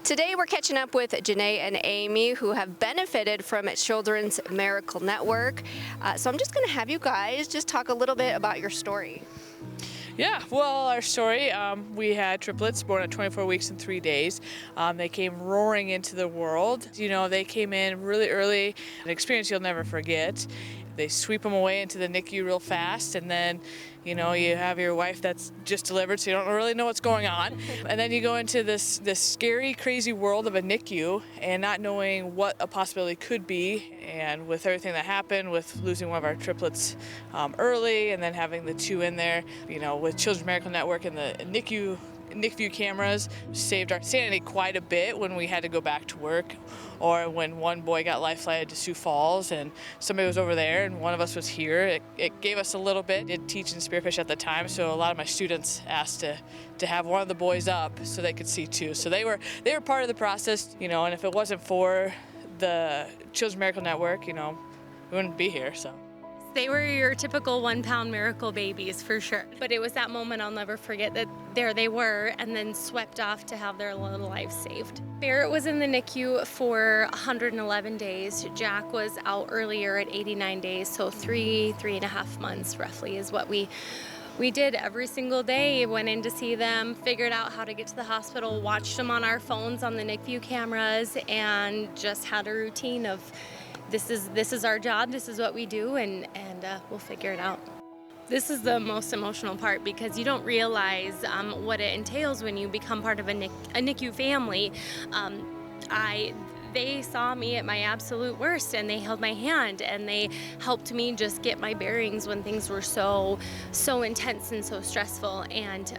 Today we're catching up with Jayna and Amy, who have benefited from Children's Miracle Network. So I'm just going to have you guys just talk a little bit about your story. Yeah, well, our story, we had triplets born at 24 weeks and 3 days. They came roaring into the world. You know, they came in really early, an experience you'll never forget. They sweep them away into the NICU real fast, and then, you know, you have your wife that's just delivered, so you don't really know what's going on. And then you go into this scary, crazy world of a NICU and not knowing what a possibility could be. And with everything that happened, with losing one of our triplets early and then having the two in there, you know, with Children's Miracle Network and the NICU cameras, saved our sanity quite a bit when we had to go back to work, or when one boy got life flighted to Sioux Falls and somebody was over there and one of us was here. It gave us a little bit. I did teach in Spearfish at the time, so a lot of my students asked to have one of the boys up so they could see too. So they were part of the process, you know, and if it wasn't for the Children's Miracle Network, you know, we wouldn't be here. So they were your typical 1-pound miracle babies for sure. But it was that moment I'll never forget, that there they were and then swept off to have their little lives saved. Barrett was in the NICU for 111 days. Jack was out earlier at 89 days, so three and a half months roughly is what we did every single day. Went in to see them, figured out how to get to the hospital, watched them on our phones on the NICU cameras, and just had a routine of this is our job, this is what we do, and we'll figure it out. This is the most emotional part because you don't realize what it entails when you become part of a NICU family. They saw me at my absolute worst, and they held my hand and they helped me just get my bearings when things were so intense and so stressful. And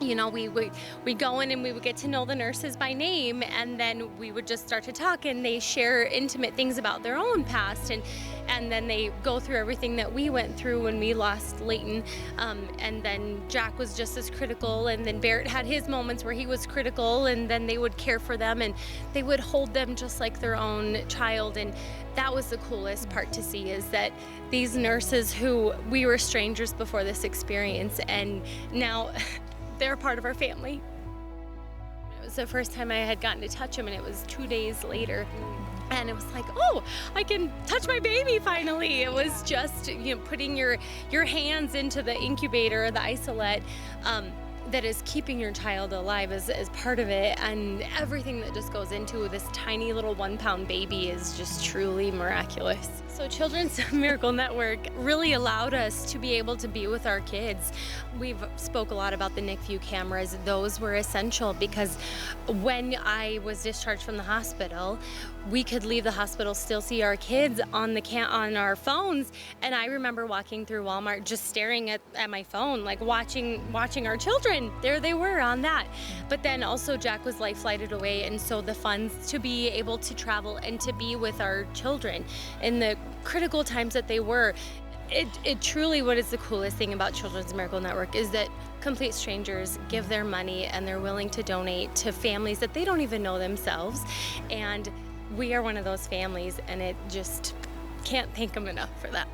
you know, we'd go in and we would get to know the nurses by name, and then we would just start to talk, and they share intimate things about their own past, and then they go through everything that we went through when we lost Leighton, and then Jack was just as critical, and then Barrett had his moments where he was critical, and then they would care for them and they would hold them just like their own child. And that was the coolest part to see, is that these nurses who we were strangers before this experience, and now they're part of our family. It was the first time I had gotten to touch him, and it was 2 days later. And it was like, oh, I can touch my baby finally. It was just, you know, putting your hands into the incubator, the isolate, that is keeping your child alive is part of it. And everything that just goes into this tiny little 1-pound baby is just truly miraculous. So Children's Miracle Network really allowed us to be able to be with our kids. We've spoke a lot about the NICU cameras. Those were essential because when I was discharged from the hospital, we could leave the hospital, still see our kids on our phones. And I remember walking through Walmart just staring at my phone, like watching our children. There they were on that. But then also Jack was life flighted away, and so the funds to be able to travel and to be with our children in the critical times that they were. It truly, what is the coolest thing about Children's Miracle Network is that complete strangers give their money and they're willing to donate to families that they don't even know themselves. And we are one of those families, and it just can't thank them enough for that.